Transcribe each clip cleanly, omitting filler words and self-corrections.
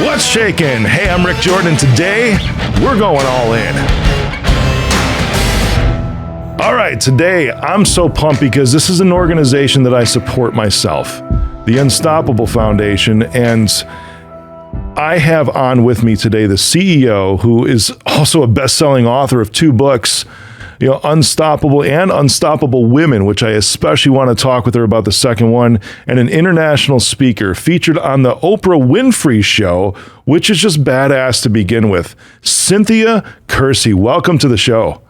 What's shaking? Hey, I'm Rick Jordan, and today we're going all in. All right, today I'm so pumped because this is an organization that I support myself, the Unstoppable Foundation, and I have on with me today the CEO, who is also a best-selling author of 2 books, Unstoppable and Unstoppable Women, which I especially want to talk with her about the second one, and an international speaker featured on the Oprah Winfrey Show, which is just badass to begin with. Cynthia Kersey, welcome to the show.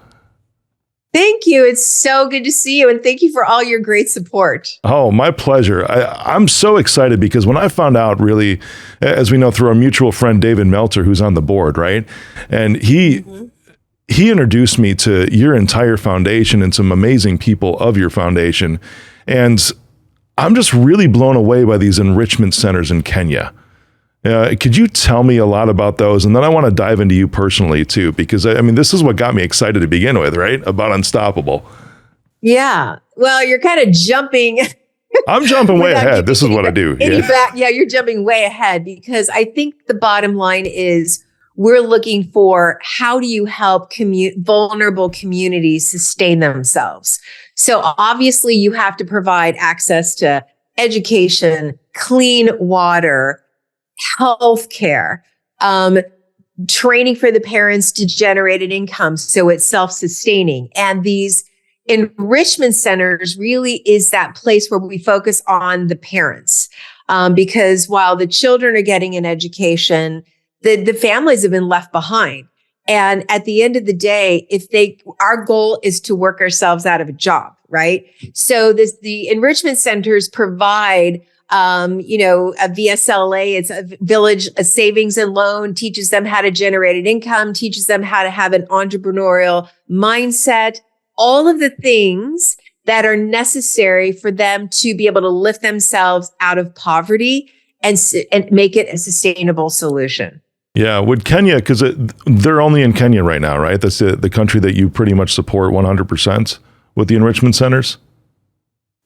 Thank you. It's so good to see you. And thank you for all your great support. Oh, my pleasure. I'm so excited because when I found out, really, as we know, through our mutual friend, David Meltzer, who's on the board, right? And he introduced me to your entire foundation and some amazing people of your foundation. And I'm just really blown away by these enrichment centers in Kenya. Could you tell me a lot about those? And then I want to dive into you personally too, because this is what got me excited to begin with, right? About Unstoppable. Yeah. Well, you're kind of jumping. I'm jumping way ahead. This is what I do. Yeah, you're jumping way ahead because I think the bottom line is we're looking for how do you help vulnerable communities sustain themselves? So obviously you have to provide access to education, clean water, healthcare, training for the parents to generate an income so it's self-sustaining. And these enrichment centers really is that place where we focus on the parents. Because while the children are getting an education, the families have been left behind. And at the end of the day, our goal is to work ourselves out of a job, right? So the enrichment centers provide a VSLA, it's a savings and loan, teaches them how to generate an income, teaches them how to have an entrepreneurial mindset, all of the things that are necessary for them to be able to lift themselves out of poverty and make it a sustainable solution. Yeah, with Kenya, because they're only in Kenya right now, right? That's the country that you pretty much support 100% with the enrichment centers?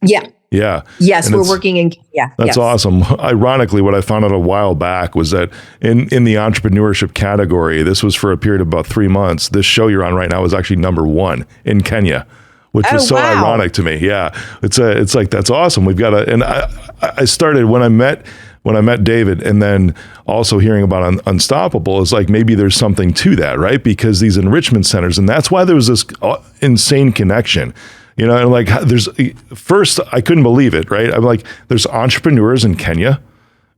Yeah. Yeah. Yes, and we're working in Kenya. That's awesome. Ironically, what I found out a while back was that in the entrepreneurship category, this was for a period of about 3 months. This show you're on right now is actually number 1 in Kenya, which was so ironic to me. Yeah. It's like, that's awesome. We've got and I started when I met David, and then also hearing about Unstoppable is like, maybe there's something to that, right? Because these enrichment centers, and that's why there was this insane connection. And like first I couldn't believe it, right? I'm like, there's entrepreneurs in Kenya,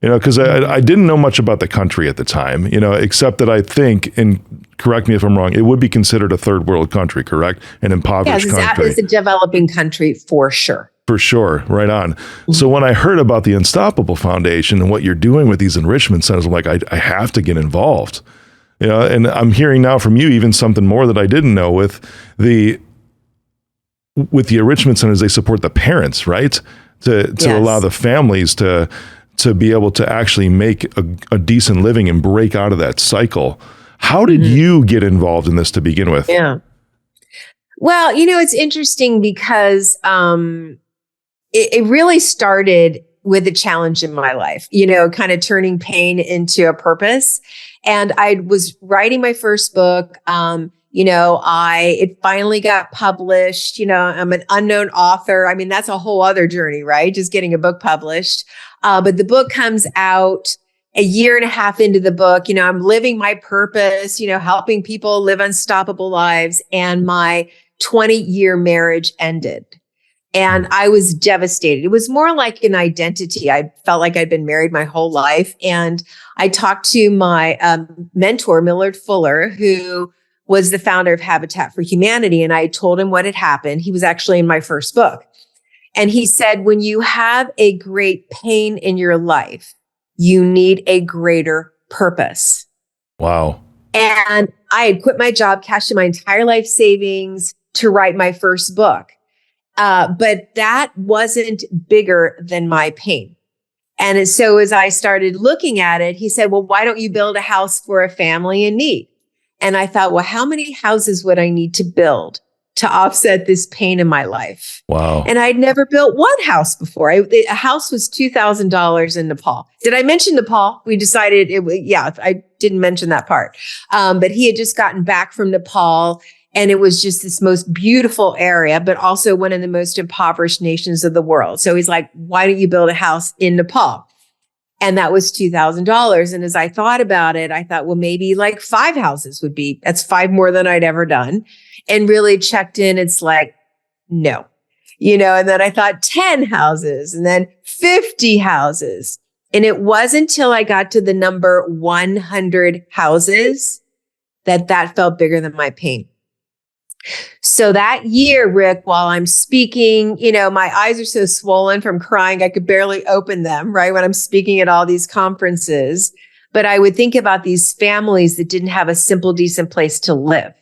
because I didn't know much about the country at the time, except that I think, and correct me if I'm wrong, it would be considered a third world country, correct? An impoverished country. It's a developing country for sure. For sure. Right on. Mm-hmm. So when I heard about the Unstoppable Foundation and what you're doing with these enrichment centers, I'm like, I have to get involved, and I'm hearing now from you even something more that I didn't know with the enrichment centers. They support the parents, right? To allow the families to be able to actually make a decent living and break out of that cycle. How did you get involved in this to begin with? Yeah. Well, it's interesting because it really started with a challenge in my life, kind of turning pain into a purpose. And I was writing my first book. It finally got published. I'm an unknown author. That's a whole other journey, right? Just getting a book published. But the book comes out a year and a half into the book. I'm living my purpose, helping people live unstoppable lives. And my 20-year marriage ended. And I was devastated. It was more like an identity. I felt like I'd been married my whole life. And I talked to my mentor, Millard Fuller, who was the founder of Habitat for Humanity. And I told him what had happened. He was actually in my first book. And he said, when you have a great pain in your life, you need a greater purpose. Wow. And I had quit my job, cashed in my entire life savings to write my first book. But that wasn't bigger than my pain. And so as I started looking at it, he said, well, why don't you build a house for a family in need? And I thought, well, how many houses would I need to build to offset this pain in my life. Wow. And I'd never built one house before. A house was $2,000 in Nepal. Did I mention Nepal? We decided I didn't mention that part. But he had just gotten back from Nepal, and it was just this most beautiful area, but also one of the most impoverished nations of the world. So he's like, why don't you build a house in Nepal? And that was $2,000. And as I thought about it, I thought, well, maybe like 5 houses that's 5 more than I'd ever done. And really checked in. It's like, no, and then I thought 10 houses and then 50 houses. And it wasn't until I got to the number 100 houses that felt bigger than my pain. So that year, Rick, while I'm speaking, my eyes are so swollen from crying, I could barely open them, right? When I'm speaking at all these conferences, but I would think about these families that didn't have a simple, decent place to live.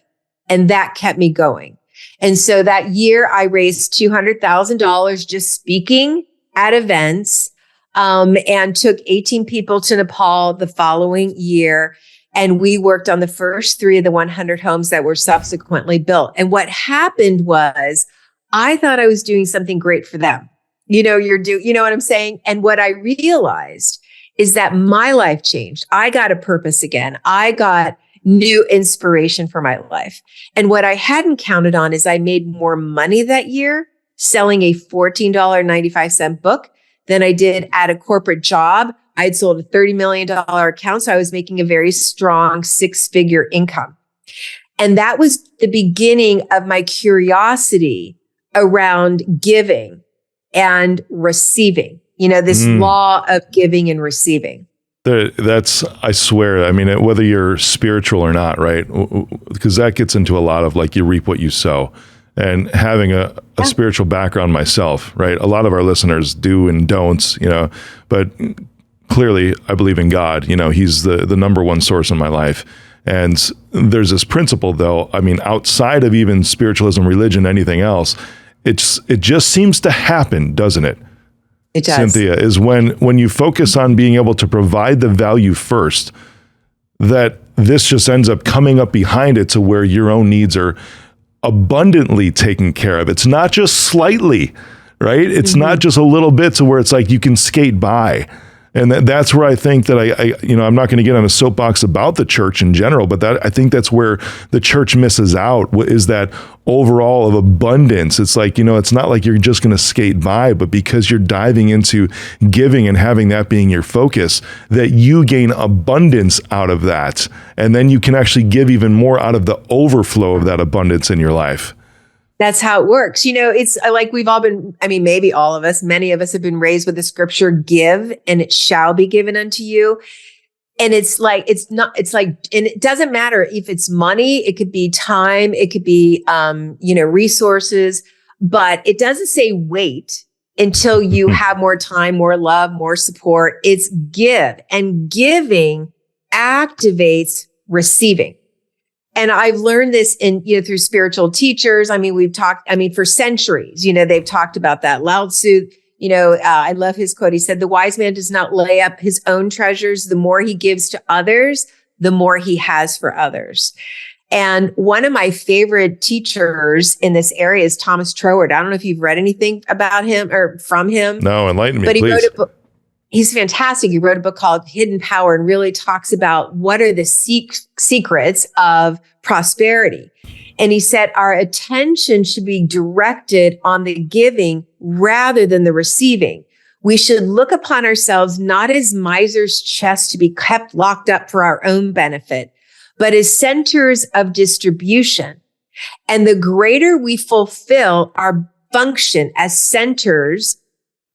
And that kept me going. And so that year I raised $200,000 just speaking at events, and took 18 people to Nepal the following year. And we worked on the first 3 of the 100 homes that were subsequently built. And what happened was I thought I was doing something great for them. You know what I'm saying? And what I realized is that my life changed. I got a purpose again. I got new inspiration for my life. And what I hadn't counted on is I made more money that year selling a $14.95 book than I did at a corporate job. I'd sold a $30 million account, so I was making a very strong 6-figure income. And that was the beginning of my curiosity around giving and receiving, this law of giving and receiving. That's, I swear, I mean, whether you're spiritual or not, right? Because that gets into a lot of like you reap what you sow. And having a spiritual background myself, right? A lot of our listeners do and don'ts, but clearly I believe in God. He's the number one source in my life. And there's this principle though, I mean, outside of even spiritualism, religion, anything else, it just seems to happen, doesn't it? It does. Cynthia, is when you focus on being able to provide the value first, that this just ends up coming up behind it to where your own needs are abundantly taken care of. It's not just slightly, right? It's not just a little bit to where it's like you can skate by. And that's where I think that I'm not going to get on a soapbox about the church in general, but I think that's where the church misses out, is that overall of abundance. It's like, it's not like you're just going to skate by, but because you're diving into giving and having that being your focus, that you gain abundance out of that. And then you can actually give even more out of the overflow of that abundance in your life. That's how it works. It's like we've all been, maybe all of us, many of us have been raised with the scripture, give and it shall be given unto you. And and it doesn't matter if it's money, it could be time, it could be, resources, but it doesn't say wait until you have more time, more love, more support. It's give, and giving activates receiving. And I've learned this through spiritual teachers. We've talked, for centuries, they've talked about that. Lao Tzu, I love his quote. He said, the wise man does not lay up his own treasures. The more he gives to others, the more he has for others. And one of my favorite teachers in this area is Thomas Troward. I don't know if you've read anything about him or from him. No, enlighten me, but he please. wrote a book. He's fantastic. He wrote a book called Hidden Power and really talks about what are the secrets of prosperity. And he said our attention should be directed on the giving rather than the receiving. We should look upon ourselves not as miser's chests to be kept locked up for our own benefit, but as centers of distribution. And the greater we fulfill our function as centers,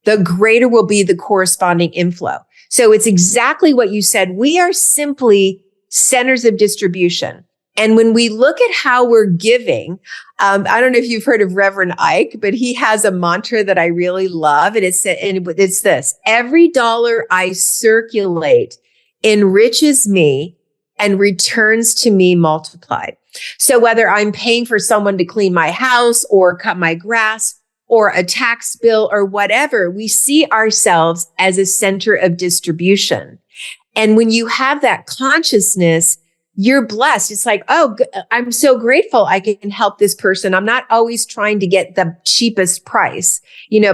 the greater will be the corresponding inflow. So it's exactly what you said. We are simply centers of distribution. And when we look at how we're giving, I don't know if you've heard of Reverend Ike, but he has a mantra that I really love. And it's this: every dollar I circulate enriches me and returns to me multiplied. So whether I'm paying for someone to clean my house or cut my grass or a tax bill or whatever, we see ourselves as a center of distribution. And when you have that consciousness, you're blessed. It's like, oh, I'm so grateful I can help this person. I'm not always trying to get the cheapest price.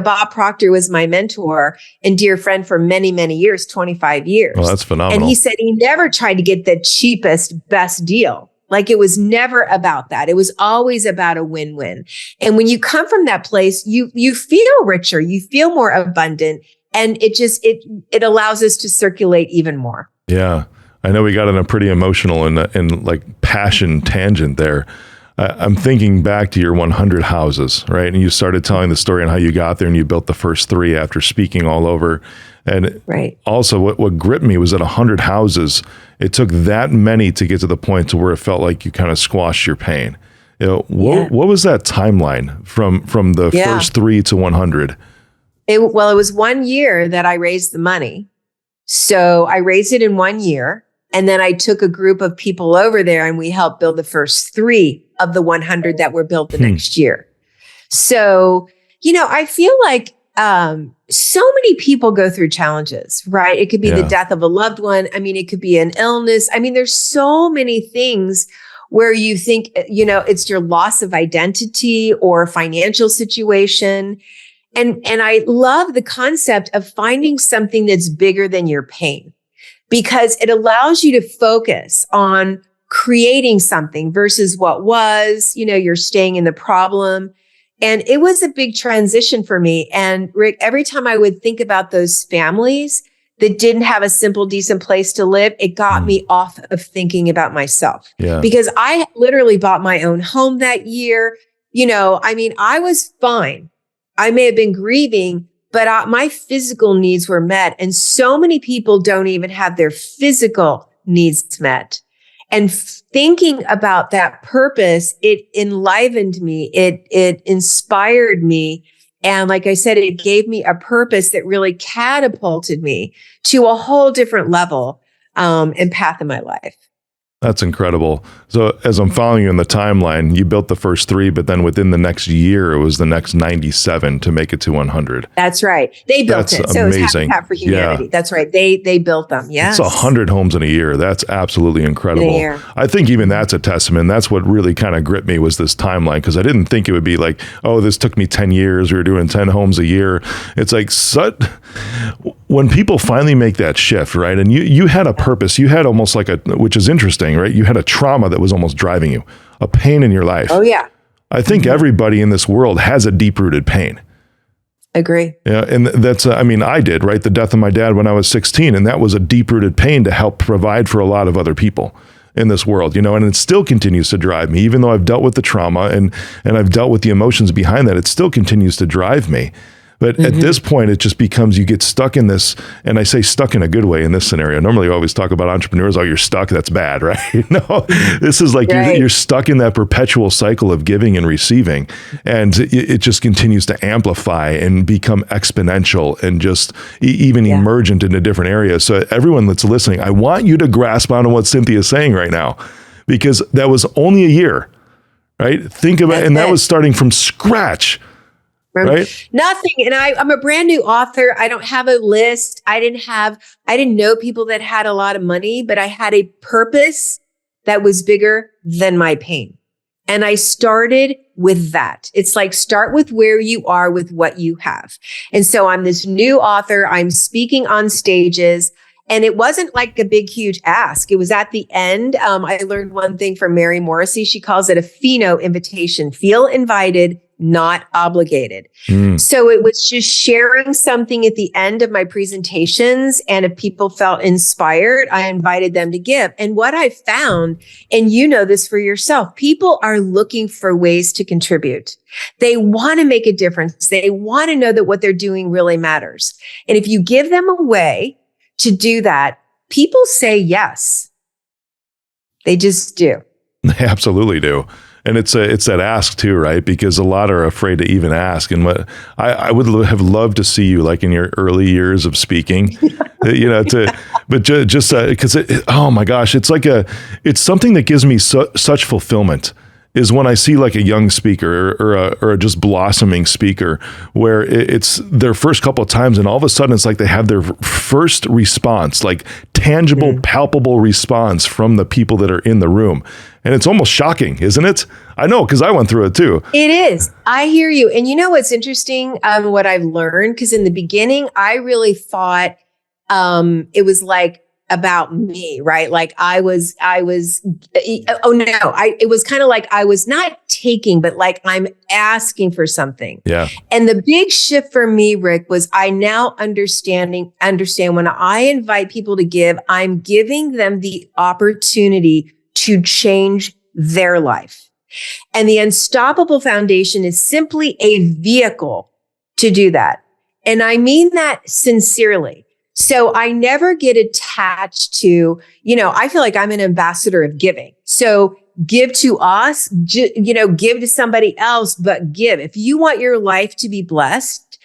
Bob Proctor was my mentor and dear friend for many, many years, 25 years. Well, that's phenomenal. And he said he never tried to get the cheapest, best deal. Like, it was never about that. It was always about a win-win. And when you come from that place, you feel richer, you feel more abundant, and it allows us to circulate even more. Yeah. I know we got on a pretty emotional and like passion tangent there. I'm thinking back to your 100 houses, right? And you started telling the story on how you got there and you built the first 3 after speaking all over. And right. Also what gripped me was that 100 houses, it took that many to get to the point to where it felt like you kind of squashed your pain. What was that timeline from the first 3 to 100? It was 1 year that I raised the money. So I raised it in 1 year. And then I took a group of people over there and we helped build the first 3 of the 100 that were built the next year. So, I feel like so many people go through challenges, right? It could be the death of a loved one. I mean, it could be an illness. I mean, there's so many things where you think, it's your loss of identity or financial situation. And I love the concept of finding something that's bigger than your pain, because it allows you to focus on creating something versus what was, you're staying in the problem. And it was a big transition for me. And Rick, every time I would think about those families that didn't have a simple, decent place to live, it got me off of thinking about myself. Yeah. Because I literally bought my own home that year. I was fine. I may have been grieving, but my physical needs were met. And so many people don't even have their physical needs met. And thinking about that purpose, it enlivened me. It inspired me. And like I said, it gave me a purpose that really catapulted me to a whole different level and path in my life. That's incredible. So as I'm following you in the timeline, you built the first 3, but then within the next year, it was the next 97 to make it to 100. That's right. They built it. So amazing. It's Habitat for Humanity. Yeah. That's right. They built them. Yes. It's 100 homes in a year. That's absolutely incredible. In a year. I think even that's a testament. That's what really kind of gripped me was this timeline, because I didn't think it would be like, oh, this took me 10 years. We were doing 10 homes a year. It's like when people finally make that shift, right? And you had a purpose. You had almost like which is interesting, right? You had a trauma that was almost driving you, a pain in your life. Oh, yeah. I think everybody in this world has a deep-rooted pain. Agree. Yeah, and that's, I did, right? The death of my dad when I was 16, and that was a deep-rooted pain to help provide for a lot of other people in this world, and it still continues to drive me, even though I've dealt with the trauma and I've dealt with the emotions behind that, it still continues to drive me. But at this point, it just becomes, you get stuck in this, and I say stuck in a good way in this scenario. Normally, I always talk about entrepreneurs, oh, you're stuck, that's bad, right? No, this is like you're stuck in that perpetual cycle of giving and receiving, and it just continues to amplify and become exponential and just even emergent into different areas. So everyone that's listening, I want you to grasp onto what Cynthia is saying right now, because that was only a year, right? Think about it, and that was starting from scratch. Right? Nothing. And I'm a brand new author. I don't have a list. I didn't know people that had a lot of money, but I had a purpose that was bigger than my pain. And I started with that. It's like, start with where you are with what you have. And so I'm this new author. I'm speaking on stages. And it wasn't like a big, huge ask. It was at the end. I learned one thing from Mary Morrissey. She calls it a FINO invitation. Feel invited, not obligated. So it was just sharing something at the end of my presentations. And if people felt inspired, I invited them to give. And what I found, and you know this for yourself, people are looking for ways to contribute. They want to make a difference. They want to know that what they're doing really matters. And if you give them a way to do that, people say yes. They just do. They absolutely do. And it's that ask too, right? Because a lot are afraid to even ask. And what I would have loved to see you like in your early years of speaking, but just because oh my gosh, it's something that gives me such fulfillment is when I see like a young speaker or a just blossoming speaker where it's their first couple of times and all of a sudden it's like they have their first response like tangible, palpable response from the people that are in the room. And it's almost shocking, isn't it? I know, because I went through it too. It is. I hear you. And you know what's interesting? What I've learned, because in the beginning, I really thought it was like about me, right? Like it was kind of like I was not taking, but like I'm asking for something. Yeah. And the big shift for me, Rick, was I now understand when I invite people to give, I'm giving them the opportunity to change their life. And the Unstoppable Foundation is simply a vehicle to do that. And I mean that sincerely. So I never get attached to, I feel like I'm an ambassador of giving. So give to us, give to somebody else, but give. If you want your life to be blessed,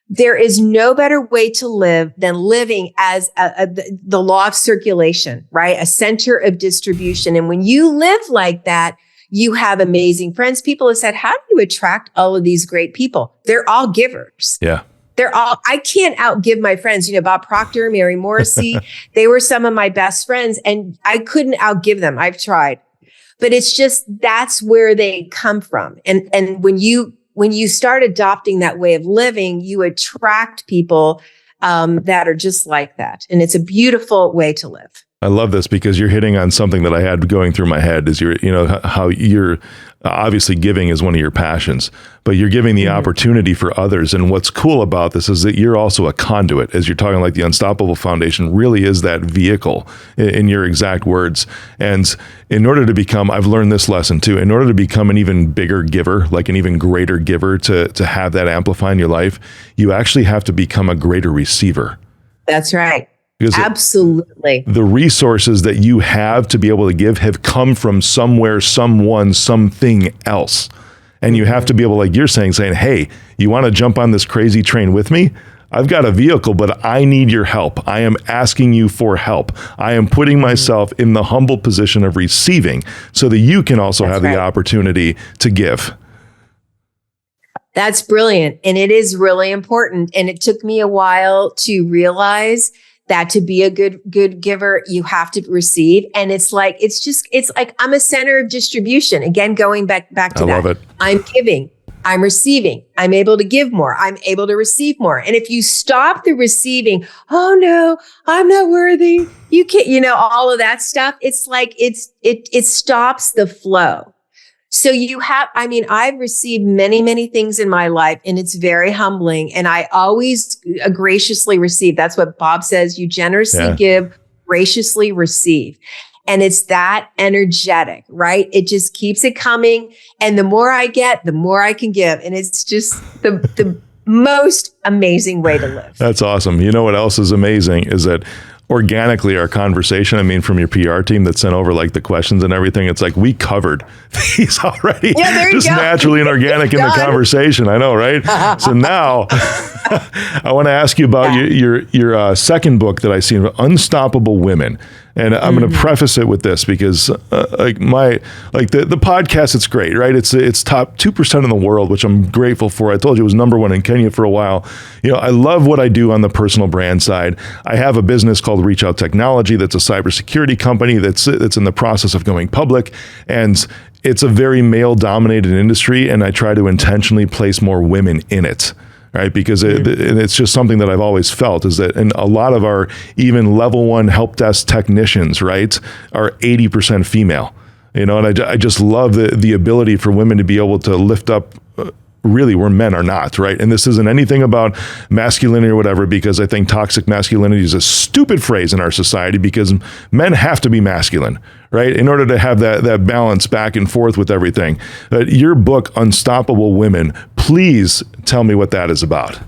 there is no better way to live than living as the law of circulation, right? A center of distribution. And when you live like that, you have amazing friends. People have said, how do you attract all of these great people? They're all givers. Yeah. I can't outgive my friends. Bob Proctor, Mary Morrissey, they were some of my best friends and I couldn't outgive them. I've tried, but it's just, that's where they come from. And when you start adopting that way of living, you attract people that are just like that. And it's a beautiful way to live. I love this because you're hitting on something that I had going through my head is how you're obviously giving is one of your passions, but you're giving the opportunity for others. And what's cool about this is that you're also a conduit, as you're talking like the Unstoppable Foundation really is that vehicle in your exact words. And in order to become, I've learned this lesson too, in order to become an even bigger giver, like an even greater giver to have that amplify in your life, you actually have to become a greater receiver. That's right. Because absolutely. The resources that you have to be able to give have come from somewhere, someone, something else. And you have to be able, like you're saying, hey, you want to jump on this crazy train with me? I've got a vehicle, but I need your help. I am asking you for help. I am putting myself in the humble position of receiving so that you can also have the opportunity to give. That's brilliant. And it is really important. And it took me a while to realize that to be a good giver, you have to receive. And it's like I'm a center of distribution. Again, going back to that. I love it. I'm giving, I'm receiving, I'm able to give more, I'm able to receive more. And if you stop the receiving, oh no, I'm not worthy. You can't, all of that stuff. It's like, it stops the flow. So I've received many, many things in my life and it's very humbling. And I always graciously receive. That's what Bob says. You generously give, graciously receive. And it's that energetic, right? It just keeps it coming. And the more I get, the more I can give. And it's just the most amazing way to live. That's awesome. You know what else is amazing is that organically our conversation, from your PR team that sent over like the questions and everything, it's like we covered these already just naturally and organic in the conversation. I know, right? So now I want to ask you about your second book that I seen, Unstoppable Women. And I'm going to preface it with this because the podcast, it's great, right? It's top 2% in the world, which I'm grateful for. I told you it was number one in Kenya for a while. I love what I do on the personal brand side. I have a business called Reach Out Technology that's a cybersecurity company that's in the process of going public. And it's a very male-dominated industry, and I try to intentionally place more women in it. Right, because it's just something that I've always felt is that, and a lot of our even level one help desk technicians, right, are 80% female. And I just love the ability for women to be able to lift up really where men are not, right? And this isn't anything about masculinity or whatever, because I think toxic masculinity is a stupid phrase in our society because men have to be masculine, right? In order to have that balance back and forth with everything. Your book, Unstoppable Women, please tell me what that is about.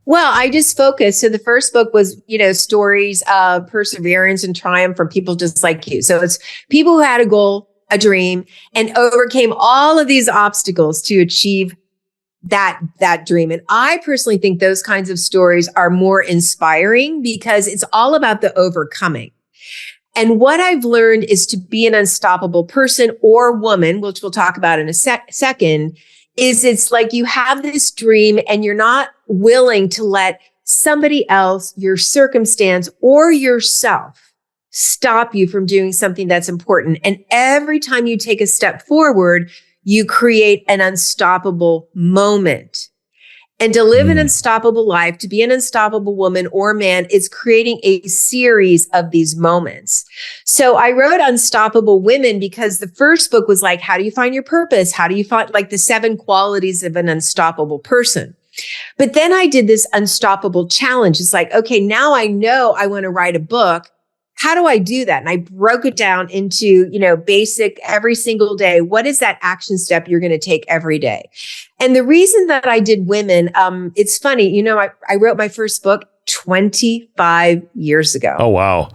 Well, I just focused. So the first book was, stories of perseverance and triumph from people just like you. So it's people who had a goal, a dream, and overcame all of these obstacles to achieve that dream. And I personally think those kinds of stories are more inspiring because it's all about the overcoming. And what I've learned is to be an unstoppable person or woman, which we'll talk about in a second, is it's like you have this dream and you're not willing to let somebody else, your circumstance, or yourself stop you from doing something that's important. And every time you take a step forward, you create an unstoppable moment. And to live an unstoppable life, to be an unstoppable woman or man, is creating a series of these moments. So I wrote Unstoppable Women because the first book was like, how do you find your purpose? How do you find like the 7 qualities of an unstoppable person? But then I did this unstoppable challenge. It's like, okay, now I know I want to write a book. How do I do that? And I broke it down into, basic every single day. What is that action step you're going to take every day? And the reason that I did women, it's funny, I wrote my first book 25 years ago. Oh, wow.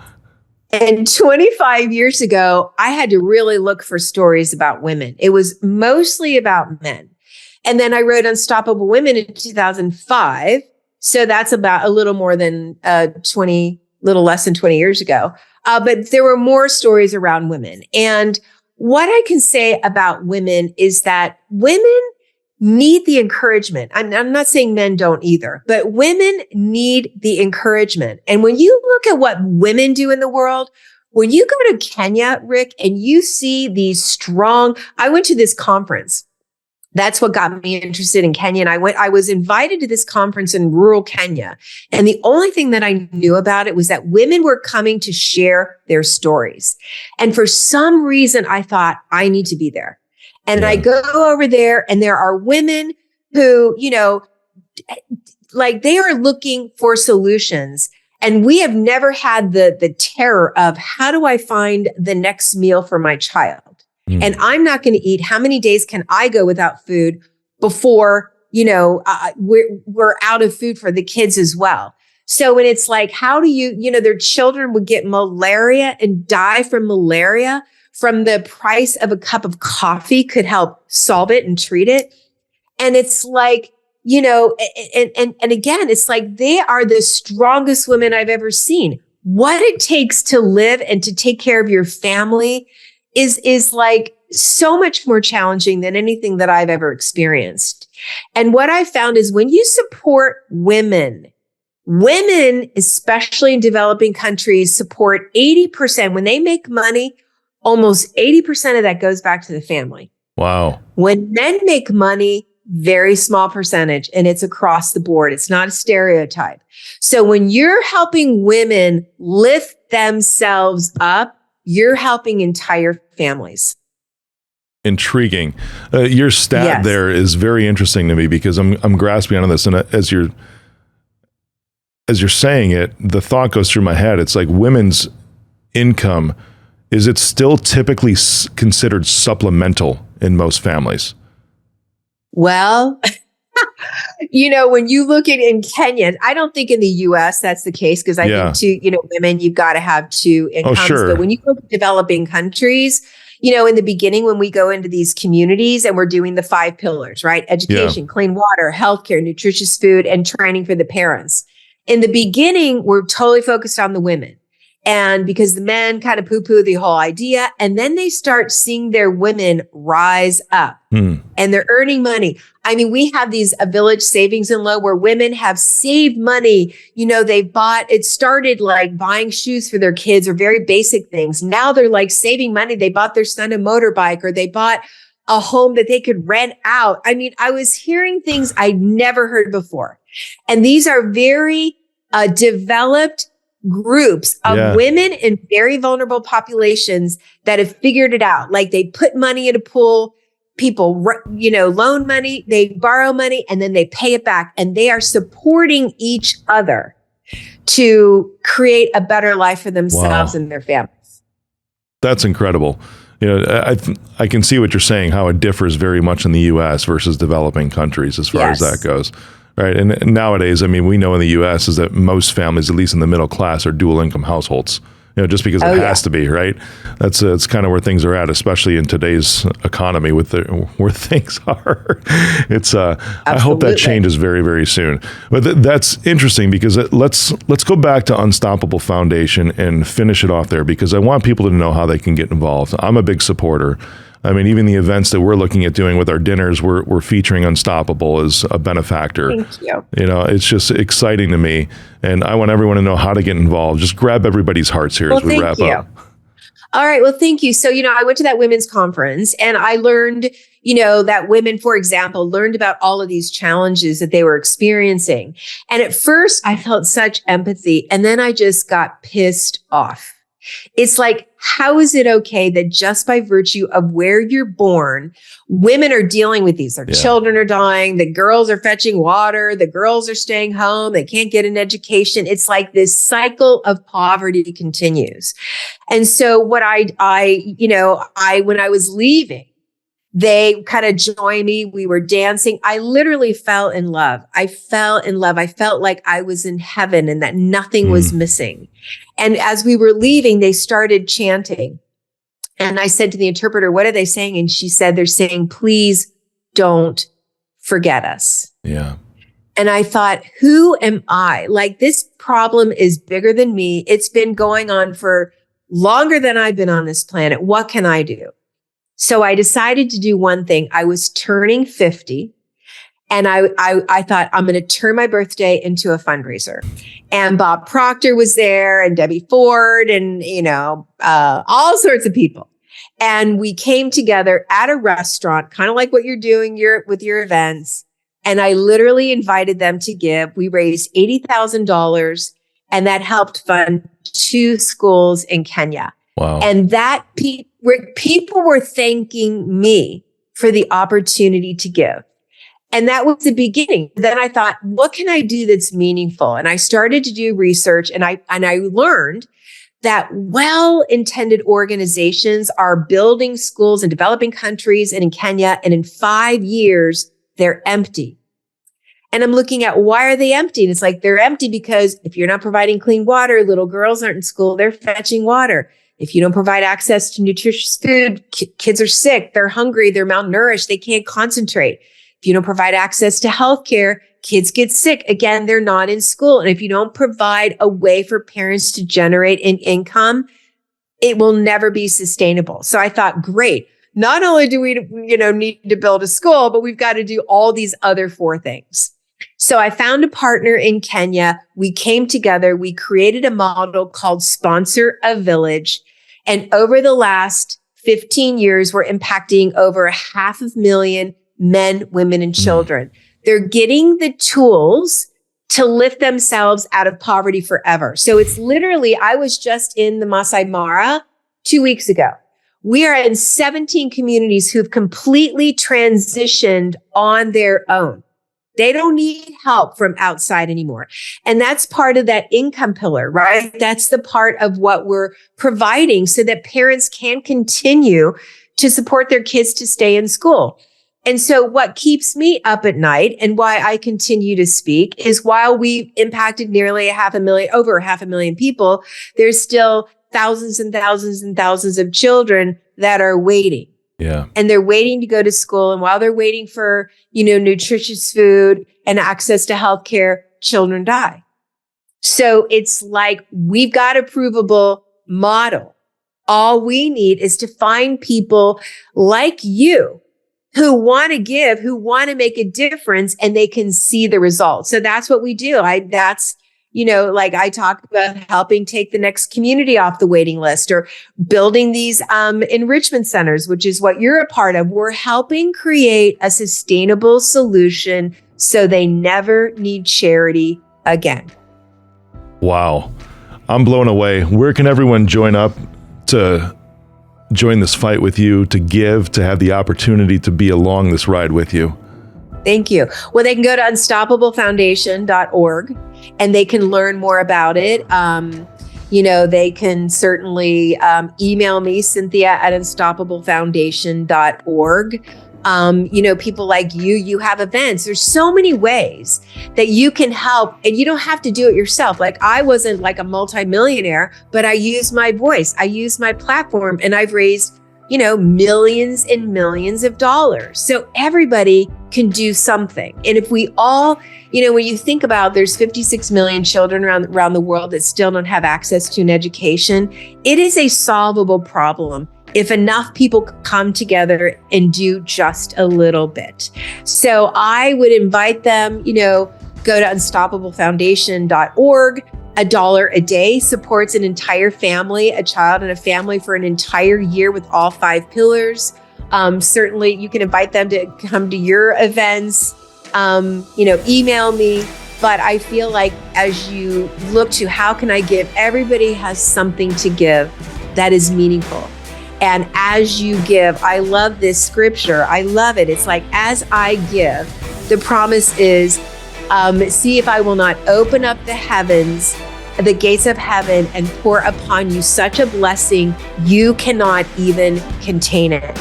And 25 years ago, I had to really look for stories about women. It was mostly about men. And then I wrote Unstoppable Women in 2005. So that's about a little more than little less than 20 years ago. But there were more stories around women. And what I can say about women is that women need the encouragement. I'm not saying men don't either, but women need the encouragement. And when you look at what women do in the world, when you go to Kenya, Rick, and you see these I went to this conference. That's what got me interested in Kenya. And I was invited to this conference in rural Kenya. And the only thing that I knew about it was that women were coming to share their stories. And for some reason, I thought I need to be there. And I go over there and there are women who, like they are looking for solutions. And we have never had the terror of how do I find the next meal for my child? And I'm not going to eat. How many days can I go without food before, we're out of food for the kids as well? So when it's like, how do their children would get malaria and die from malaria from the price of a cup of coffee could help solve it and treat it. And it's like, and again, it's like they are the strongest women I've ever seen. What it takes to live and to take care of your family is like so much more challenging than anything that I've ever experienced. And what I found is when you support women, especially in developing countries, support 80%. When they make money, almost 80% of that goes back to the family. Wow. When men make money, very small percentage, and it's across the board. It's not a stereotype. So when you're helping women lift themselves up, you're helping entire families. Intriguing. Your stat there is very interesting to me because I'm grasping onto this, and as you're saying it, the thought goes through my head. It's like women's income, is it still typically considered supplemental in most families? Well, when you look at in Kenya, I don't think in the US that's the case because I think women, you've got to have 2 incomes. Oh, sure. But when you go to developing countries, in the beginning, when we go into these communities and we're doing the 5 pillars, right? Education, clean water, healthcare, nutritious food, and training for the parents. In the beginning, we're totally focused on the women. And because the men kind of poo-poo the whole idea, and then they start seeing their women rise up and they're earning money. I mean, we have these village savings and loan where women have saved money. It started like buying shoes for their kids or very basic things. Now they're like saving money. They bought their son a motorbike or they bought a home that they could rent out. I mean, I was hearing things I'd never heard before. And these are very developed groups of women in very vulnerable populations that have figured it out. Like they put money in a pool, people, loan money, they borrow money, and then they pay it back. And they are supporting each other to create a better life for themselves and their families. That's incredible. I can see what you're saying, how it differs very much in the U.S. versus developing countries as far as that goes. Right. And nowadays, I mean, we know in the U.S. is that most families, at least in the middle class, are dual income households, just because it has to be. Right. That's kind of where things are at, especially in today's economy with where things are. It's I hope that changes very, very soon. But that's interesting because let's go back to Unstoppable Foundation and finish it off there, because I want people to know how they can get involved. I'm a big supporter. I mean, even the events that we're looking at doing with our dinners, we're featuring Unstoppable as a benefactor. Thank you. You know, it's just exciting to me. And I want everyone to know how to get involved. Just grab everybody's hearts here as we wrap up. All right. Well, thank you. So, I went to that women's conference and I learned, that women, for example, learned about all of these challenges that they were experiencing. And at first I felt such empathy and then I just got pissed off. It's like, how is it okay that just by virtue of where you're born, women are dealing with these? Their children are dying. The girls are fetching water. The girls are staying home. They can't get an education. It's like this cycle of poverty continues. And so what when I was leaving, they kind of joined me. We were dancing. I literally fell in love. I felt like I was in heaven and that nothing was missing. And as we were leaving, they started chanting. And I said to the interpreter, what are they saying? And she said, they're saying, please don't forget us. Yeah. And I thought, who am I? Like, this problem is bigger than me. It's been going on for longer than I've been on this planet. What can I do? So I decided to do one thing. I was turning 50 and I thought I'm going to turn my birthday into a fundraiser. And Bob Proctor was there and Debbie Ford and, all sorts of people. And we came together at a restaurant, kind of like what you're doing with your events. And I literally invited them to give. We raised $80,000 and that helped fund 2 schools in Kenya. Wow. And that people were thanking me for the opportunity to give. And that was the beginning. Then I thought, what can I do that's meaningful? And I started to do research and I learned that well-intended organizations are building schools in developing countries and in Kenya. And in 5 years, they're empty. And I'm looking at why are they empty? And it's like, they're empty because if you're not providing clean water, little girls aren't in school, they're fetching water. If you don't provide access to nutritious food, kids are sick, they're hungry, they're malnourished, they can't concentrate. If you don't provide access to healthcare, kids get sick. Again, they're not in school. And if you don't provide a way for parents to generate an income, it will never be sustainable. So I thought, great. Not only do we, need to build a school, but we've got to do all these other 4 things. So I found a partner in Kenya. We came together. We created a model called Sponsor a Village. And over the last 15 years, we're impacting over 500,000 men, women, and children. They're getting the tools to lift themselves out of poverty forever. So it's literally, I was just in the Masai Mara 2 weeks ago. We are in 17 communities who've completely transitioned on their own. They don't need help from outside anymore. And that's part of that income pillar, right? That's the part of what we're providing so that parents can continue to support their kids to stay in school. And so what keeps me up at night and why I continue to speak is while we've impacted nearly over 500,000 people, there's still thousands and thousands and thousands of children that are waiting. Yeah. And they're waiting to go to school. And while they're waiting for, nutritious food and access to healthcare, children die. So it's like, we've got a provable model. All we need is to find people like you who want to give, who want to make a difference, and they can see the results. So that's what we do. I talk about helping take the next community off the waiting list or building these enrichment centers, which is what you're a part of. We're helping create a sustainable solution so they never need charity again. Wow. I'm blown away. Where can everyone join up to join this fight with you, to give, to have the opportunity to be along this ride with you? Thank you. Well, they can go to unstoppablefoundation.org and they can learn more about it. They can certainly email me, Cynthia@unstoppablefoundation.org. People like you have events. There's so many ways that you can help, and you don't have to do it yourself. Like, I wasn't like a multimillionaire, but I used my voice. I used my platform, and I've raised, millions and millions of dollars. So everybody can do something. And if we all, when you think about there's 56 million children around the world that still don't have access to an education, it is a solvable problem. if enough people come together and do just a little bit. So I would invite them, go to unstoppablefoundation.org. $1 a day supports an entire family, a child and a family for an entire year with all 5 pillars. Certainly you can invite them to come to your events, email me. But I feel like as you look to how can I give, everybody has something to give that is meaningful. And as you give, I love this scripture. I love it. It's like, as I give, the promise is, see if I will not open up the heavens, the gates of heaven, and pour upon you such a blessing you cannot even contain it.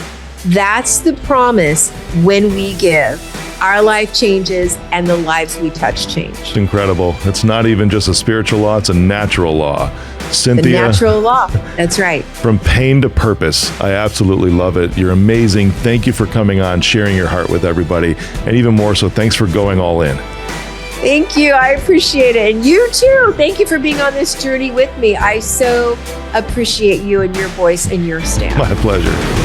That's the promise. When we give, our life changes and the lives we touch change. It's incredible. It's not even just a spiritual law, it's a natural law. Cynthia, the natural law. That's right. From pain to purpose. I absolutely love it. You're amazing. Thank you for coming on, sharing your heart with everybody. And even more so, thanks for going all in. Thank you. I appreciate it. And you too. Thank you for being on this journey with me. I so appreciate you and your voice and your stand. My pleasure.